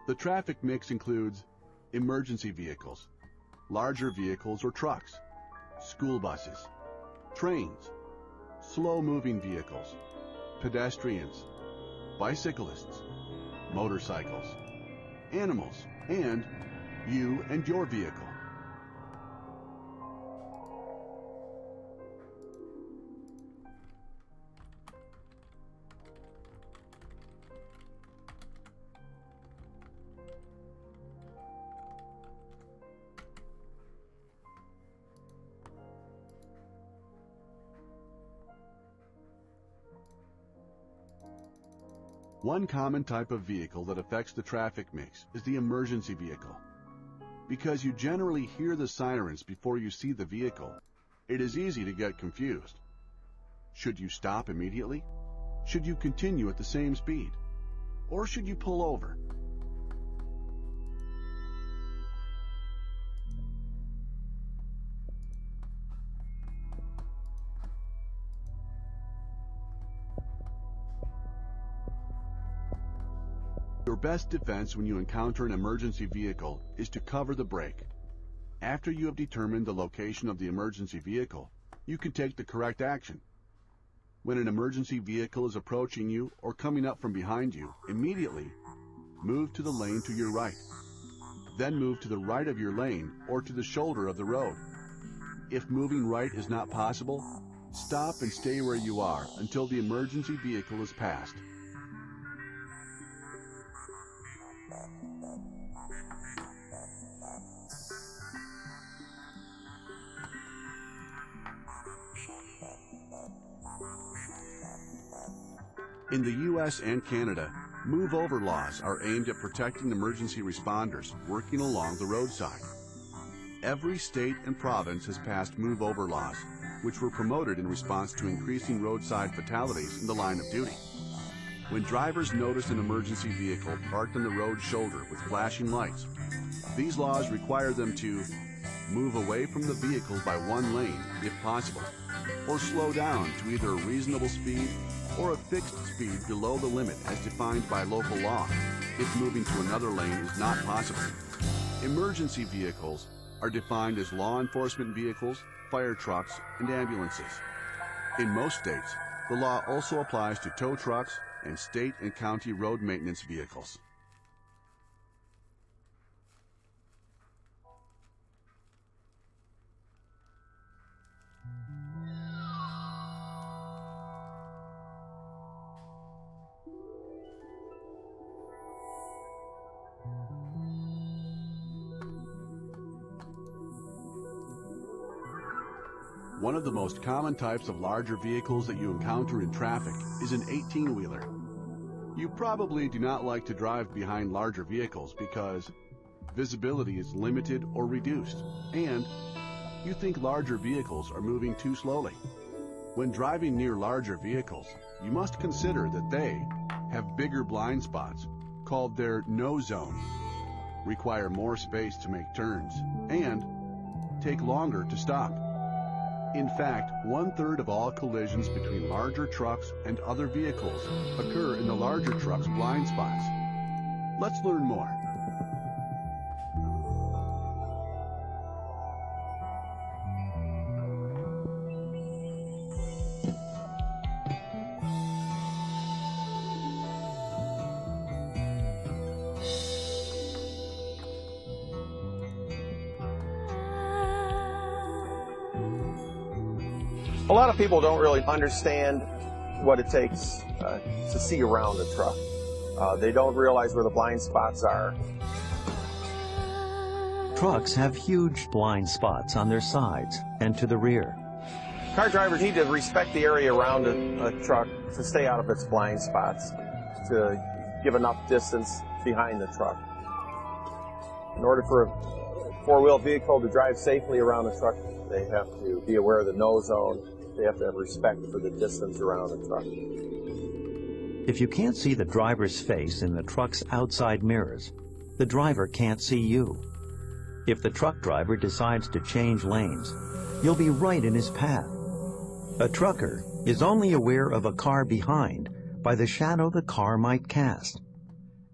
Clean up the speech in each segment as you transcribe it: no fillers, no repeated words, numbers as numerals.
The traffic mix includes emergency vehicles, larger vehicles or trucks, school buses, trains, slow-moving vehicles, pedestrians, bicyclists, motorcycles, animals, and you and your vehicle. One common type of vehicle that affects the traffic mix is the emergency vehicle. Because you generally hear the sirens before you see the vehicle, it is easy to get confused. Should you stop immediately? Should you continue at the same speed? Or should you pull over? Your best defense when you encounter an emergency vehicle is to cover the brake. After you have determined the location of the emergency vehicle, you can take the correct action. When an emergency vehicle is approaching you or coming up from behind you, immediately move to the lane to your right. Then move to the right of your lane or to the shoulder of the road. If moving right is not possible, stop and stay where you are until the emergency vehicle is passed. In the U.S. and Canada, move-over laws are aimed at protecting emergency responders working along the roadside. Every state and province has passed move-over laws, which were promoted in response to increasing roadside fatalities in the line of duty. When drivers notice an emergency vehicle parked on the road shoulder with flashing lights, these laws require them to move away from the vehicle by one lane, if possible, or slow down to either a reasonable speed or a fixed speed below the limit as defined by local law, if moving to another lane is not possible. Emergency vehicles are defined as law enforcement vehicles, fire trucks, and ambulances. In most states, the law also applies to tow trucks and state and county road maintenance vehicles. One of the most common types of larger vehicles that you encounter in traffic is an 18-wheeler. You probably do not like to drive behind larger vehicles because visibility is limited or reduced, and you think larger vehicles are moving too slowly. When driving near larger vehicles, you must consider that they have bigger blind spots, called their no zone, require more space to make turns, and take longer to stop. In fact, 1/3 of all collisions between larger trucks and other vehicles occur in the larger truck's blind spots. Let's learn more. A lot of people don't really understand what it takes to see around a truck. They don't realize where the blind spots are. Trucks have huge blind spots on their sides and to the rear. Car drivers need to respect the area around a truck to stay out of its blind spots, to give enough distance behind the truck. In order for a four-wheel vehicle to drive safely around a truck, they have to be aware of the no zone. They have to have respect for the distance around the truck. If you can't see the driver's face in the truck's outside mirrors, the driver can't see you. If the truck driver decides to change lanes, you'll be right in his path. A trucker is only aware of a car behind by the shadow the car might cast.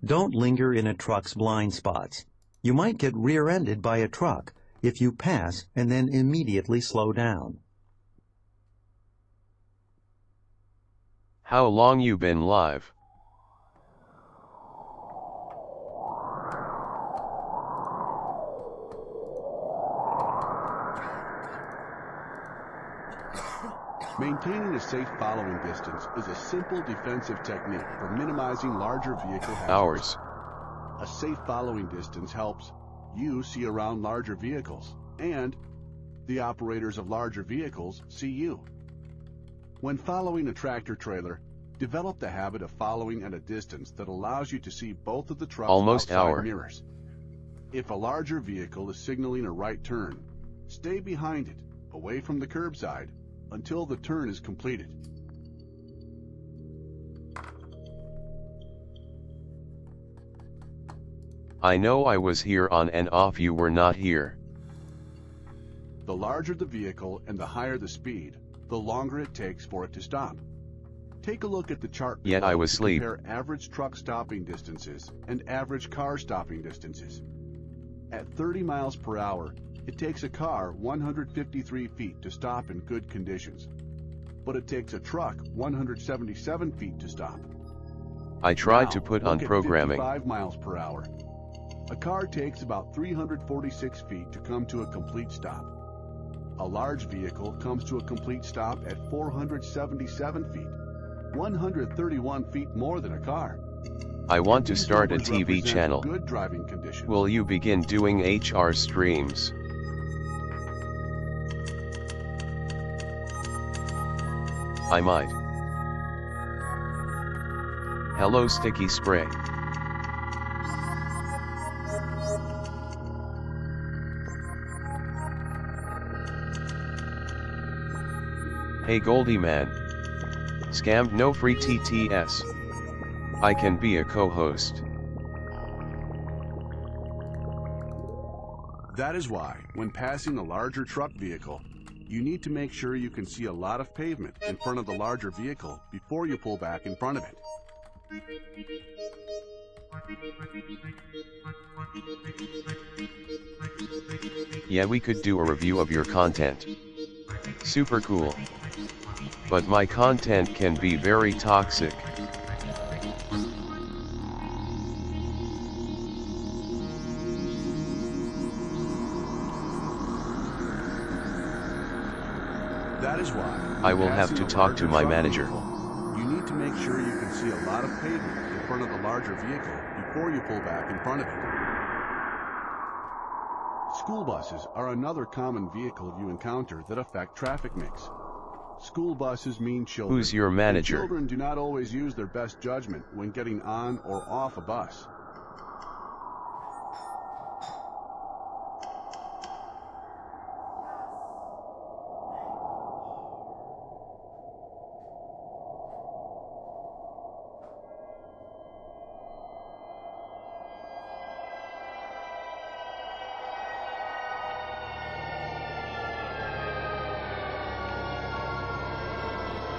Don't linger in a truck's blind spots. You might get rear-ended by a truck if you pass and then immediately slow down. How long you been live? Maintaining a safe following distance is a simple defensive technique for minimizing larger vehicle hazards. Hours. A safe following distance helps you see around larger vehicles, and the operators of larger vehicles see you. When following a tractor trailer, develop the habit of following at a distance that allows you to see both of the truck's Almost outside hour. mirrors. If a larger vehicle is signaling a right turn, stay behind it, away from the curbside, until the turn is completed. I know I was here on and off, you were not here. The larger the vehicle and the higher the speed, the longer it takes for it to stop. Take a look at the chart below Yet I was to asleep. compare average truck stopping distances and average car stopping distances. At 30 miles per hour, it takes a car 153 feet to stop in good conditions, but it takes a truck 177 feet to stop. I tried Now, to put look on at programming. 55 miles per hour. A car takes about 346 feet to come to a complete stop. A large vehicle comes to a complete stop at 477 feet, 131 feet more than a car. I want to These start a numbers TV represent channel. Good driving conditions. Will you begin doing HR streams? I might. Hello, sticky spray. Hey Goldie man. Scammed, no free TTS. I can be a co-host. That is why, when passing a larger truck vehicle, you need to make sure you can see a lot of pavement in front of the larger vehicle before you pull back in front of it. Yeah, we could do a review of your content. Super cool. But my content can be very toxic. That is why, I will have passing to a talk to larger my truck manager. vehicle, you need to make sure you can see a lot of pavement in front of the larger vehicle before you pull back in front of it. School buses are another common vehicle you encounter that affect traffic mix. School buses mean children. Who's your and manager? children do not always use their best judgment when getting on or off a bus.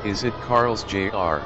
Is it Carl's Jr.?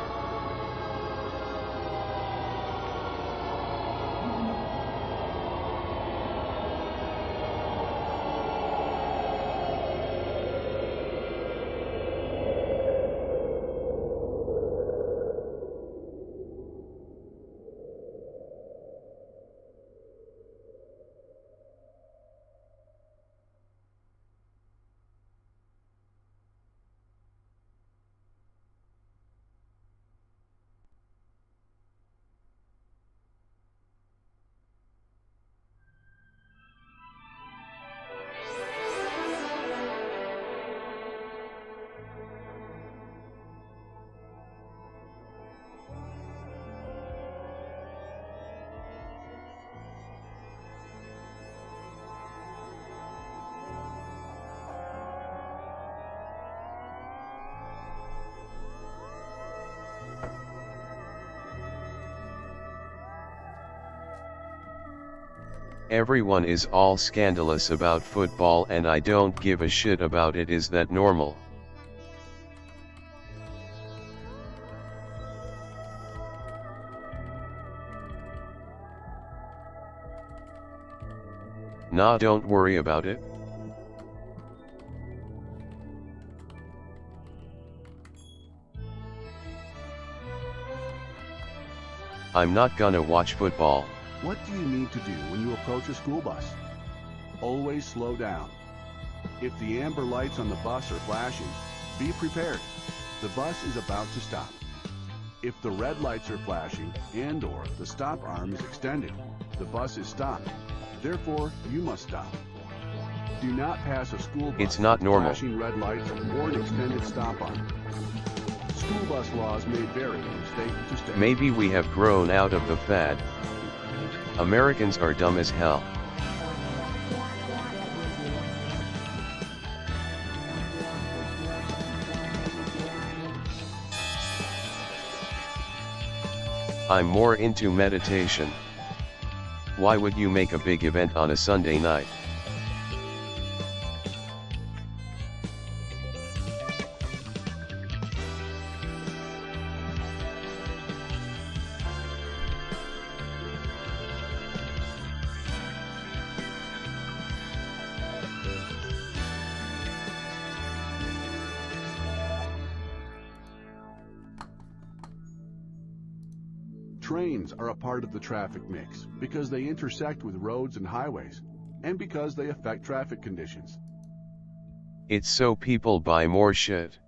Everyone is all scandalous about football and I don't give a shit about it. Is that normal? Nah, don't worry about it. I'm not gonna watch football. What do you need to do when you approach a school bus? Always slow down. If the amber lights on the bus are flashing, be prepared. The bus is about to stop. If the red lights are flashing and/or the stop arm is extended, the bus is stopped. Therefore, you must stop. Do not pass a school bus It's not with normal. flashing red lights or an extended stop arm. School bus laws may vary from state to state. Maybe we have grown out of the fad. Americans are dumb as hell. I'm more into meditation. Why would you make a big event on a Sunday night? Trains are a part of the traffic mix because they intersect with roads and highways, and because they affect traffic conditions. It's so people buy more shit.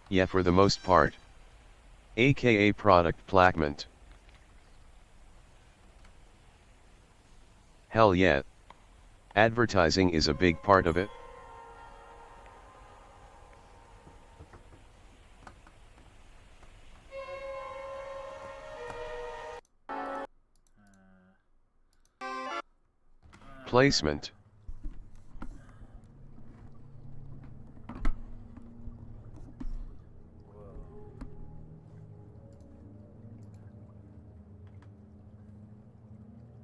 Yeah, for the most part. AKA product placement. Hell yeah. Advertising is a big part of it. Placement.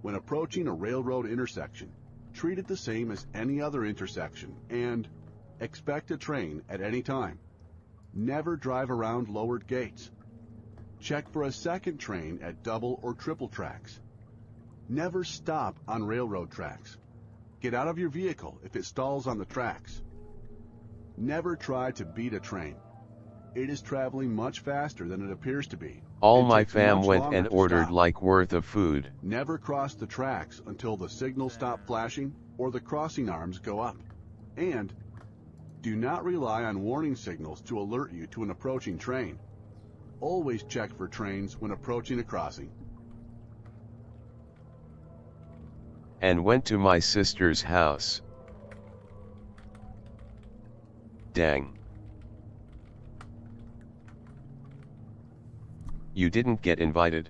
When approaching a railroad intersection, treat it the same as any other intersection and expect a train at any time. Never drive around lowered gates. Check for a second train at double or triple tracks. Never stop on railroad tracks. Get out of your vehicle if it stalls on the tracks. Never try to beat a train. It is traveling much faster than it appears to be. All It my takes fam much went longer and to ordered stop. like worth of food. Never cross the tracks until the signals stop flashing or the crossing arms go up. And do not rely on warning signals to alert you to an approaching train. Always check for trains when approaching a crossing. And went to my sister's house. Dang. You didn't get invited.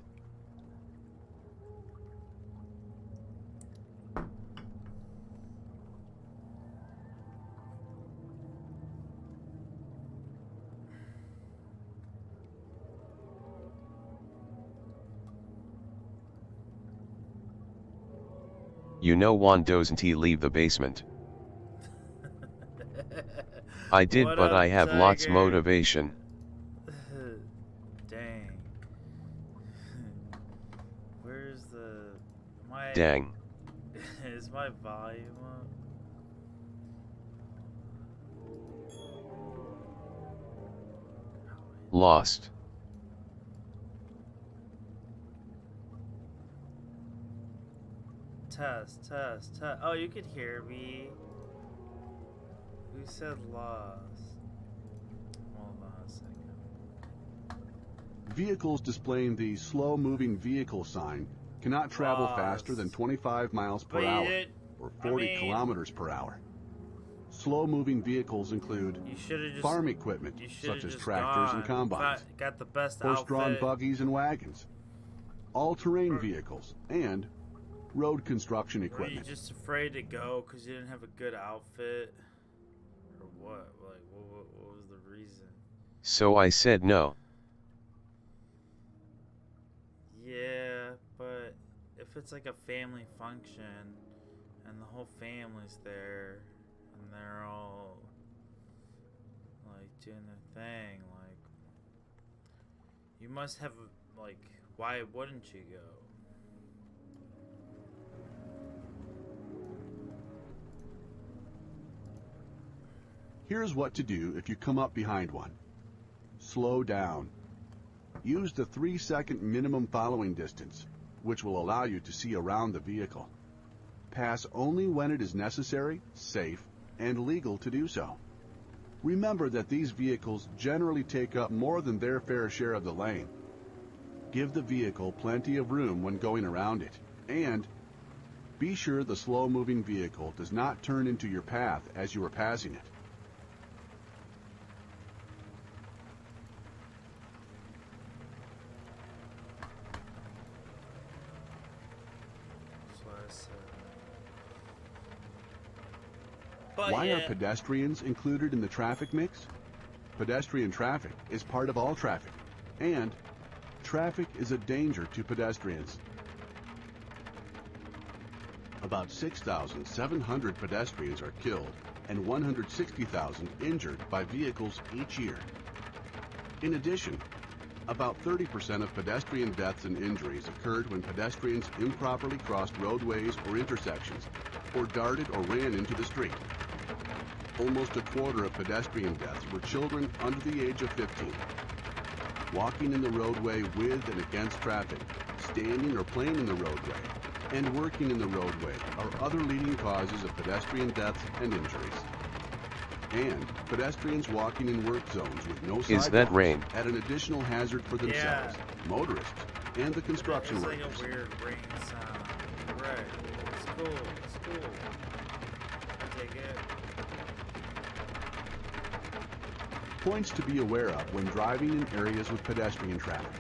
You know Juan doesn't he leave the basement? I did, What but up, I have lots Tiger? motivation. Dang. Where's the... Dang. Is my volume up? Lost. Test. Oh, you could hear me. Who said lost? Hold on a second. Vehicles displaying the slow-moving vehicle sign cannot travel faster than 25 miles per But you hour did- or I 40 mean- kilometers per hour. Slow-moving vehicles include You should have just... farm equipment You should have such as just tractors gone. and combines, Got the best horse-drawn outfit. buggies and wagons, all-terrain vehicles, and road construction Were you equipment. just afraid to go because you didn't have a good outfit? Or what? Like, what was the reason? So I said no. Yeah, Yeah, but if it's like a family function and the whole family's there and they're all like doing their thing, like you must have like, why wouldn't you go? Here's what to do if you come up behind one. Slow down. Use the 3-second minimum following distance, which will allow you to see around the vehicle. Pass only when it is necessary, safe, and legal to do so. Remember that these vehicles generally take up more than their fair share of the lane. Give the vehicle plenty of room when going around it, and be sure the slow-moving vehicle does not turn into your path as you are passing it. Why are pedestrians included in the traffic mix? Pedestrian traffic is part of all traffic, and traffic is a danger to pedestrians. About 6,700 pedestrians are killed and 160,000 injured by vehicles each year. In addition, about 30% of pedestrian deaths and injuries occurred when pedestrians improperly crossed roadways or intersections, or darted or ran into the street. Almost a quarter of pedestrian deaths were children under the age of 15. Walking in the roadway with and against traffic, standing or playing in the roadway, and working in the roadway are other leading causes of pedestrian deaths and injuries. And pedestrians walking in work zones with no sidewalks Is that rain? add an additional hazard for themselves, motorists, and the construction it's workers. It's like a weird rain sound. Right. It's cool. It's cool. I take it. Points to be aware of when driving in areas with pedestrian traffic.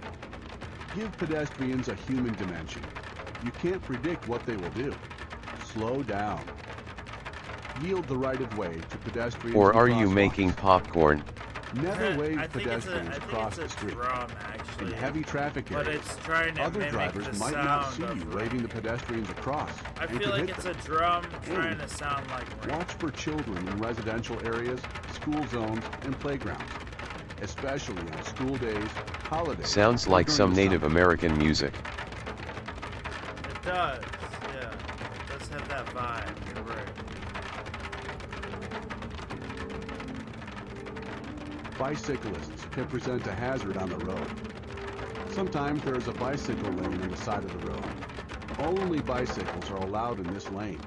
Give pedestrians a human dimension. You can't predict what they will do. Slow down. Yield the right of way to pedestrians. Or and are you crosswalks. making popcorn? Never wave I think pedestrians across the it's a street. drum, actually. In heavy traffic But areas, it's trying to other mimic drivers the might not sound see of you rain. waving the pedestrians across. I and feel could like hit it's them. a drum trying And to sound like rain. Watch for children in residential areas, school zones, and playgrounds, especially on school days, holidays. Sounds and like during some the Native summer. American music. It does, yeah. It does have that vibe, you're right. Bicyclists can present a hazard on the road. Sometimes there is a bicycle lane on the side of the road. Only bicycles are allowed in this lane.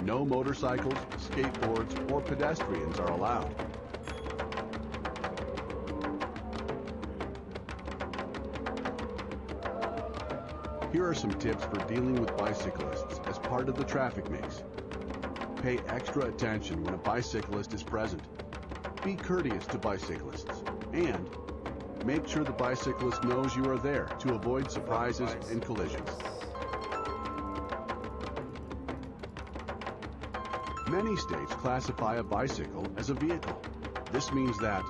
No motorcycles, skateboards, or pedestrians are allowed. Here are some tips for dealing with bicyclists as part of the traffic mix. Pay extra attention when a bicyclist is present. Be courteous to bicyclists, and make sure the bicyclist knows you are there to avoid surprises and collisions. Many states classify a bicycle as a vehicle. This means that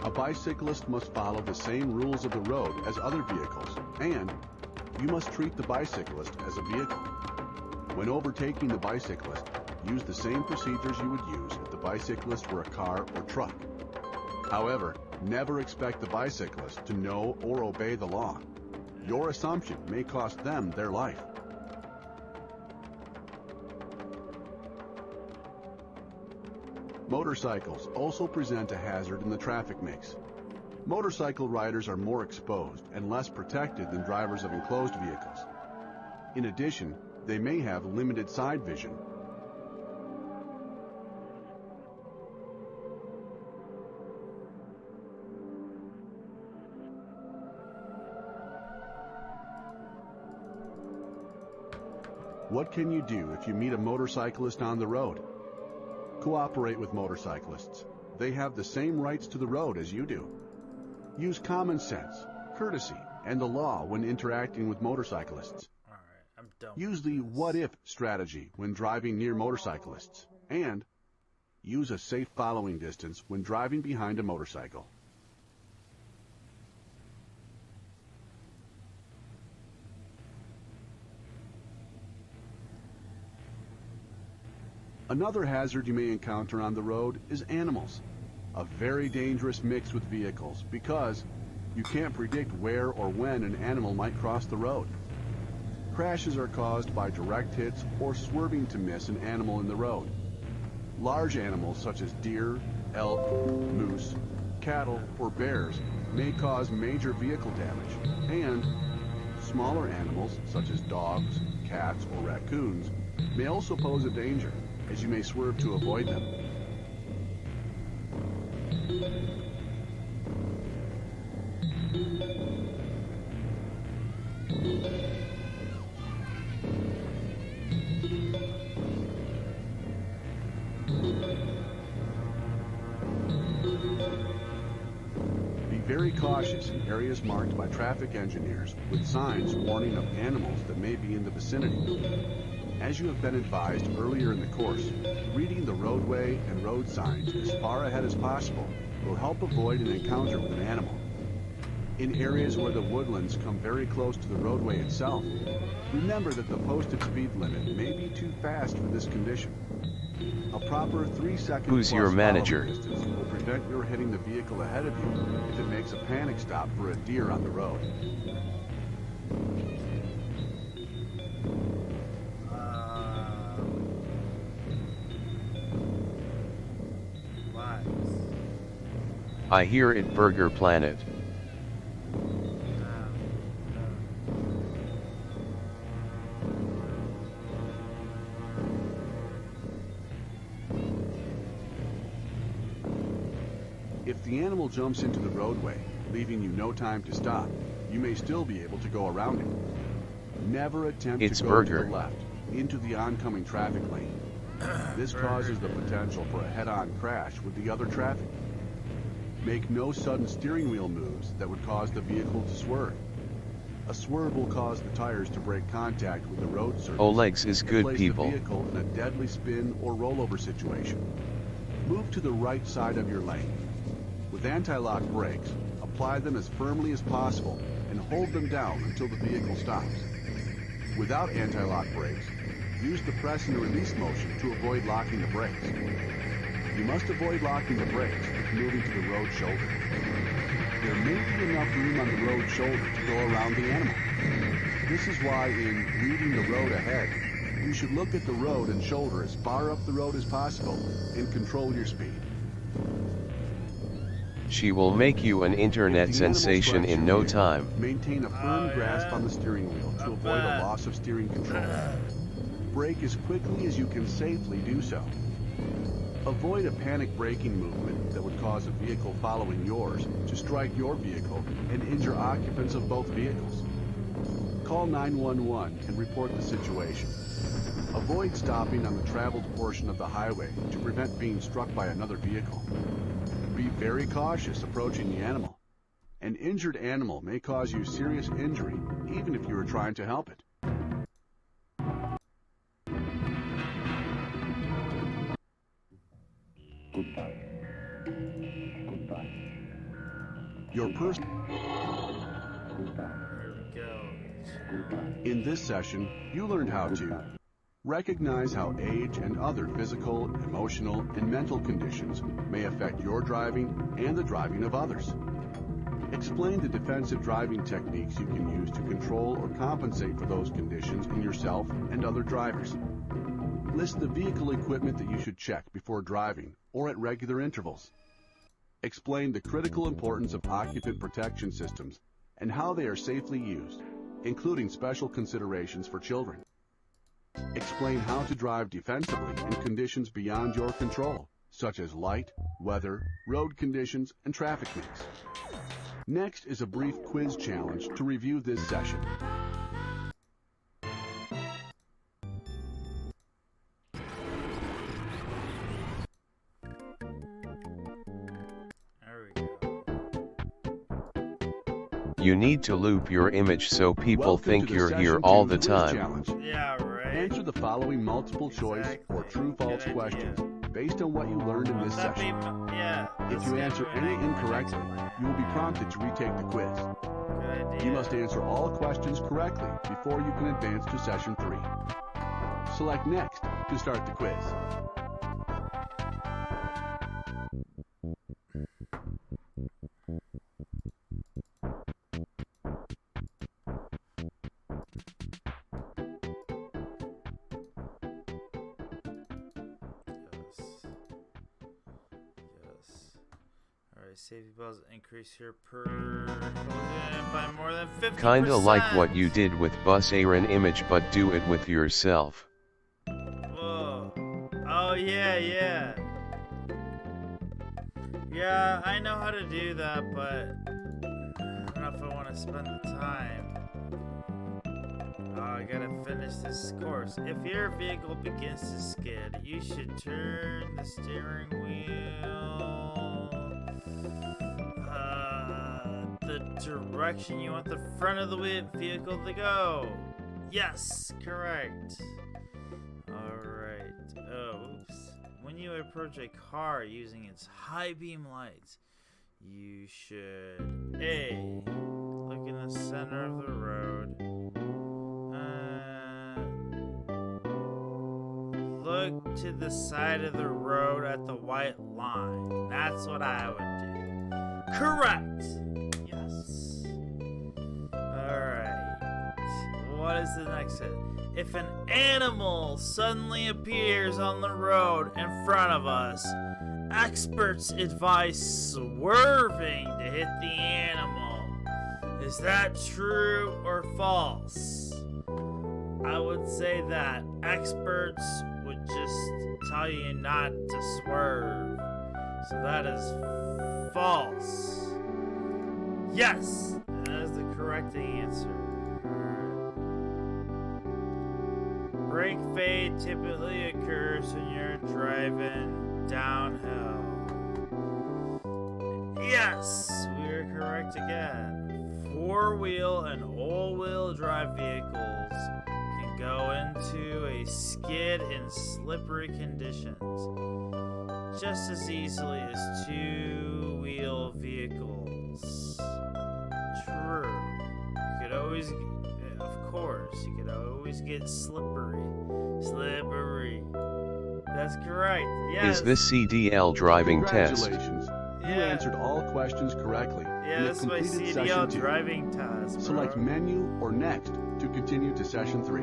a bicyclist must follow the same rules of the road as other vehicles, and you must treat the bicyclist as a vehicle. When overtaking the bicyclist, use the same procedures you would use if the bicyclist were a car or truck. However, never expect the bicyclist to know or obey the law. Your assumption may cost them their life. Motorcycles also present a hazard in the traffic mix. Motorcycle riders are more exposed and less protected than drivers of enclosed vehicles. In addition, they may have limited side vision. What can you do if you meet a motorcyclist on the road? Cooperate with motorcyclists. They have the same rights to the road as you do. Use common sense, courtesy, and the law when interacting with motorcyclists. Alright, I'm done. Use the what-if strategy when driving near motorcyclists, and use a safe following distance when driving behind a motorcycle. Another hazard you may encounter on the road is animals, a very dangerous mix with vehicles because you can't predict where or when an animal might cross the road. Crashes are caused by direct hits or swerving to miss an animal in the road. Large animals such as deer, elk, moose, cattle, or bears may cause major vehicle damage, and smaller animals such as dogs, cats, or raccoons may also pose a danger, as you may swerve to avoid them. Be very cautious in areas marked by traffic engineers with signs warning of animals that may be in the vicinity. As you have been advised earlier in the course, reading the roadway and road signs as far ahead as possible will help avoid an encounter with an animal. In areas where the woodlands come very close to the roadway itself, remember that the posted speed limit may be too fast for this condition. A proper 3-second Who's your manager? distance will prevent your hitting the vehicle ahead of you if it makes a panic stop for a deer on the road. I hear it, Burger Planet. If the animal jumps into the roadway, leaving you no time to stop, you may still be able to go around it. Never attempt It's to go Burger. to the left, into the oncoming traffic lane. This causes the potential for a head-on crash with the other traffic. Make no sudden steering wheel moves that would cause the vehicle to swerve. A swerve will cause the tires to break contact with the road surface. Olegs is and good, place people. the vehicle in a deadly spin or rollover situation. Move to the right side of your lane. With anti-lock brakes, apply them as firmly as possible and hold them down until the vehicle stops. Without anti-lock brakes, use the press and release motion to avoid locking the brakes. You must avoid locking the brakes if moving to the road shoulder. There may be enough room on the road shoulder to go around the animal. This is why in reading the road ahead, you should look at the road and shoulder as far up the road as possible and control your speed. She will make you an internet If the animal sensation strikes in your no vehicle, time. Maintain a firm Oh, grasp yeah. on the steering wheel to avoid a loss of steering control. Brake as quickly as you can safely do so. Avoid a panic braking movement that would cause a vehicle following yours to strike your vehicle and injure occupants of both vehicles. Call 911 and report the situation. Avoid stopping on the traveled portion of the highway to prevent being struck by another vehicle. Be very cautious approaching the animal. An injured animal may cause you serious injury even if you are trying to help it. Your person. There we go. In this session, you learned how to recognize how age and other physical, emotional, and mental conditions may affect your driving and the driving of others. Explain the defensive driving techniques you can use to control or compensate for those conditions in yourself and other drivers. List the vehicle equipment that you should check before driving or at regular intervals. Explain the critical importance of occupant protection systems and how they are safely used, including special considerations for children. Explain how to drive defensively in conditions beyond your control, such as light, weather, road conditions, and traffic mix. Next is a brief quiz challenge to review this session. There we go. You need to loop your image so people Welcome think to the you're Session here 2 all the quiz time. challenge. Yeah, right. Answer the following multiple choice or Exactly. true-false Good idea. questions based on what you learned in this That'd be session. yeah. If let's you get answer to it any next incorrectly, one. you will be prompted to retake the quiz. Good idea. You must answer all questions correctly before you can advance to session 3. Select Next to start the quiz. Safety belts increase your per collision by more than 50%. Kinda like what you did with Bus Aaron image, but do it with yourself. Whoa. Oh yeah, yeah. Yeah, I know how to do that, but I don't know if I want to spend the time. Oh, I gotta finish this course. If your vehicle begins to skid, you should turn the steering wheel the direction you want the front of the vehicle to go. Yes, correct. Alright. Oh, oops. When you approach a car using its high beam lights, you should A. Look in the center of the road. Look to the side of the road at the white line. That's what I would do. Correct! Yes. Alright. What is the next hit? If an animal suddenly appears on the road in front of us, experts advise swerving to hit the animal. Is that true or false? I would say that experts would just tell you not to swerve. So that is false. Yes! That is the correct answer. Brake fade typically occurs when you're driving downhill. Yes! We are correct again. Four-wheel and all-wheel drive vehicles can go into a skid in slippery conditions just as easily as two-wheel vehicles. True. You could always, of course, you could always get slippery. Slippery. That's correct. Yes. Is this CDL driving test? Congratulations. You answered all questions correctly. Yeah, that's my CDL driving test, bro. Select menu or next to continue to session 3.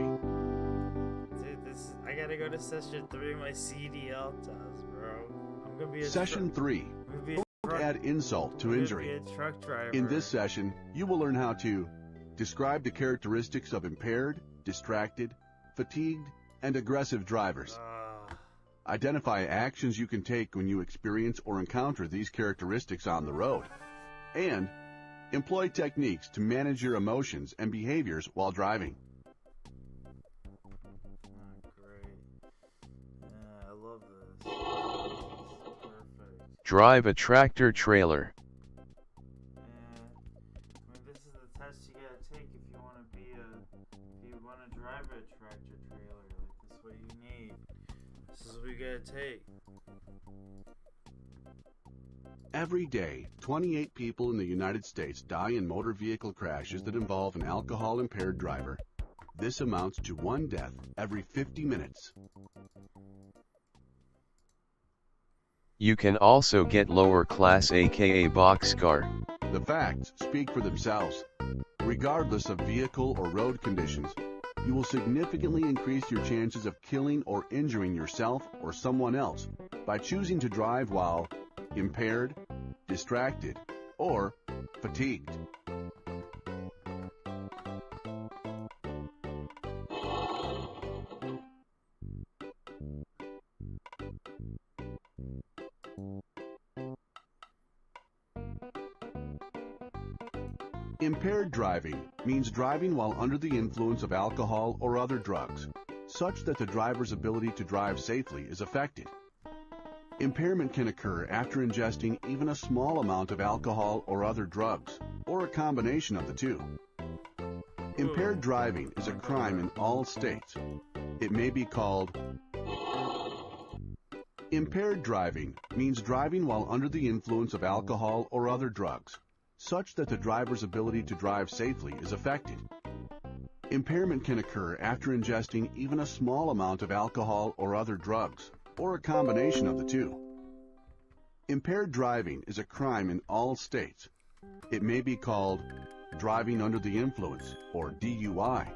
Dude, I gotta go to session 3 of my CDL test, bro. I'm gonna be a Session 3. Don't add insult to injury. Be a truck driver. In this session, you will learn how to describe the characteristics of impaired, distracted, fatigued, and aggressive drivers. Identify actions you can take when you experience or encounter these characteristics on the road. And employ techniques to manage your emotions and behaviors while driving. Great. Yeah, I love this. Perfect. Drive a tractor trailer. I mean, this is the test you gotta take if you want to drive a tractor trailer. Like, this is what you need. This is what you gotta take. Every day, 28 people in the United States die in motor vehicle crashes that involve an alcohol-impaired driver. This amounts to 1 death every 50 minutes. You can also get lower class aka boxcar. The facts speak for themselves. Regardless of vehicle or road conditions, you will significantly increase your chances of killing or injuring yourself or someone else by choosing to drive while impaired, distracted, or fatigued. Impaired driving means driving while under the influence of alcohol or other drugs, such that the driver's ability to drive safely is affected. Impairment can occur after ingesting even a small amount of alcohol or other drugs, or a combination of the two. Impaired driving is a crime in all states. It may be called... Impaired driving means driving while under the influence of alcohol or other drugs, such that the driver's ability to drive safely is affected. Impairment can occur after ingesting even a small amount of alcohol or other drugs, or a combination of the two. Impaired driving is a crime in all states. It may be called driving under the influence, or DUI,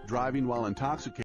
driving while intoxicated,